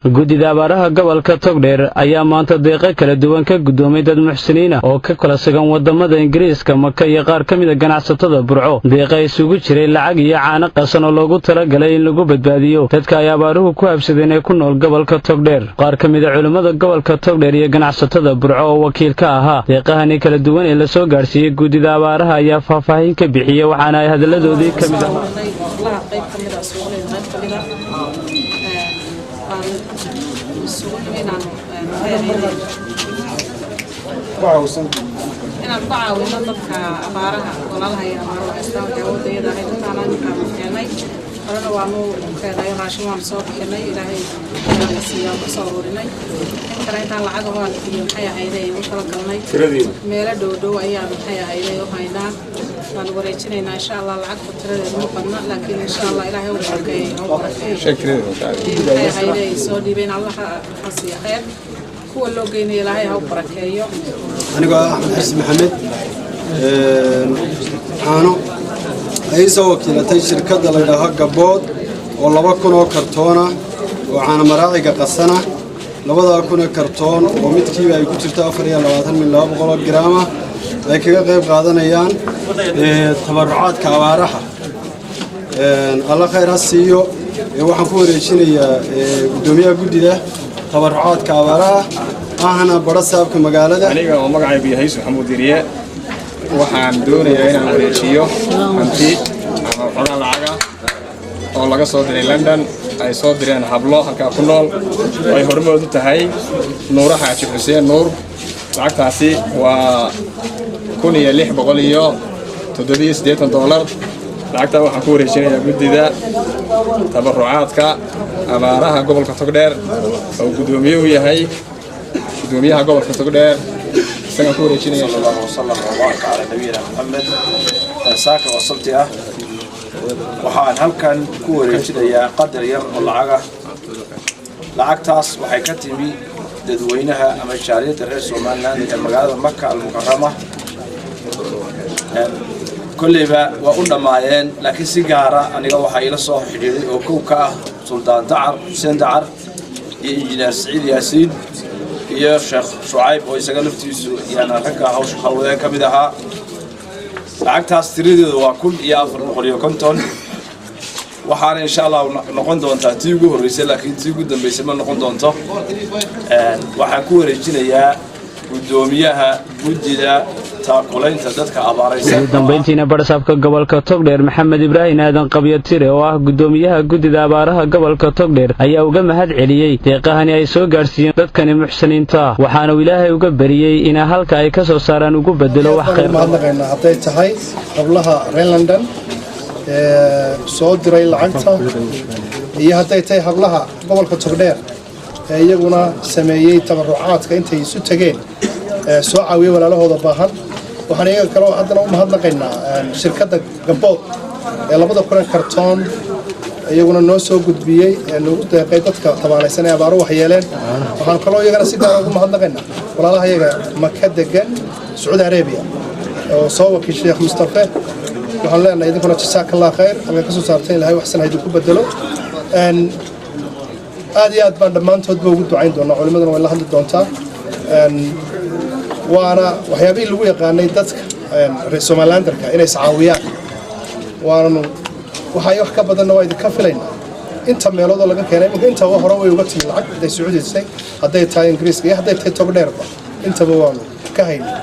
gudida abaaraha gobolka Togdheer ayaa maanta deeqa kala duwan ka gudoomay dad muxsiniin ah oo ka kala sugan wadamada Ingiriiska, Maka iyo qaar kamid ah ganacsatada Burco. Deeqa isugu jiray lacag iyo caano qasan oo loogu talagalay in lagu badbaadiyo dadka ay abaaruhu ku habsadeen ee ku nool gobolka Togdheer. Qaar kamid ah culimada gobolka Togdheer iyo ganacsatada Burco oo wakiil ka ahaa deeqahani kala duwan ee la soo gaarsiiyay gudida abaaraha ayaa faahfaahin ka bixiyay waxaana ay hadaladoodii kamid ah inaan ku caawino dadka abaaraha walaalaha iyo abaaraha islaamka wadayada ay dadana keenay horena waanu keenay raashin waan soo bixinay ilaahay ka siiyo ka soo ururinay inta intaan lacag waan iyo maxay ahaydey u kala galnay meelo dhow ayaan maxay ahaydey u haynaa waan wareejinaynaa insha Allah lacag tiradeedu ma badna laakiin insha Allah ilaahay uu barakeeyo shukran soo dhiibeen Allah ha siiyo khayr kuwa loo geeyay ilaahay ha u barakeeyo aniga Axmed Xasan Maxamed aanu ay soo wakiilatay shirkadda la yiraahdo Gabood oo 2,000 oo kartoon ah oo caano maraaciga qasana 2,000 kartoon oo midkiiba ay ku jirto 24,200 gram ay kaga qayb qaadanayaan tabarucaadka abaaraha Allah khayr ha siiyo waxaan ku wareejinayaa gudoomiyaha gudida tabarucaadka abaaraha ahna barasaabka magaalada aniga oo magacaygu yahay Maxamuud Diriye waxaan doonayaa inaan wareejiyo hanti ama xoolo lacag oo laga soo diray London ay soo direen hablo halka ku nool ay hormood u tahay Nuur Xaaji Xuseen Nuur lacagtaasi waa $1,687 lacagta waxaan ku wareejinayaa gudida tabarucaadka abaaraha gobolka Togdheer oo gudoomiyaha yahay gudoomiyaha gobolka Togdheer isaga ku wareejinaya sallallahu ala nabiyina Muhammad saaka wasabti ah waxaan halkan ku wareejinayaa qadar yar oo lacagtaas waxay ka timi dadweynaha ama jaariyada reer Soomaaliland ee magaalada Makka al-Mukarrama كلها وقلنا لكن سيجارة أنا جوا حيلا صاح حديد وكوكا سلطان دعر حسين دعر إنجنير سعيد ياسين يا شيخ شعيب ويسقلف تيسو يعني ركع هوش حوالي كمدها لعقت هستريد وكل يافر مقريو كنتون وحنا إن شاء الله نقول دون تيجو الرسالة لكن تيجو دم بيسمى نقول دون تا وحكون رجلنا يا gudoomiyaha gudida taaqulaynta dadka abaaraysan dambeyntiina barasaabka gobolka Togdheer Maxamed Ibrahim Aadan Qabyatire oo ah gudoomiyaha gudida abaaraha gobolka Togdheer ayaa uga mahad celiyay deeqahani ay soo gaarsiiyeen dadkani muxsiniinta waxaana ilaahay uga bariyay in halka ay ka soo saaraan ugu bedelo wax khayr ah haday tahay qablaha reer London soo diray lacagta iyo haday tahay qablaha gobolka Togdheer iyaguna sameeyay tabarucaadka intay isu tageen soo caawiyay walaalahooda baahan waxaan iyaga kale haddana u mahadnaqaynaa shirkadda Gabood ee 2,000 kartoon iyaguna noo soo gudbiyay nagu deeqay dadka tabaalaysan ee abaaruhu waxyeeleen waxaan kaloo iyagana si gaar ah ugu mahadnaqaynaa walaalaha iyaga Maka degan Saudi Arabia oo soo wakiil Sheekh Mustafa waxaan leenahay idinkuna jazakallahu khayr ama ka soo saartay ilaahay wax san haydu ku bedelo aad iyo aad baan dhammaantoodba ugu ducayn doonaa culimaduna way la hadli doontaa waana waxyaabihii lagu yaqaanay dadka reer Somalilandarka inay iscaawiyaan waana waxay wax ka badanna waa idinka filaynaa inta meelood oo laga keenay inta hore way uga timi lacag haday Sacuudisay haday tahay Ingiriiska iyo haday tahay Togdheerba intaba waanu ka haynay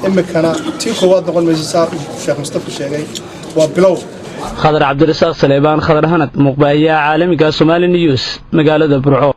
imikana tii koowaad noqon meesha Sheekh Mustafa sheegay waa bilow خضر عبد الرزاق سليمان خضر هند مقبايا عالمي كصومالي نيوز مقالة برعو.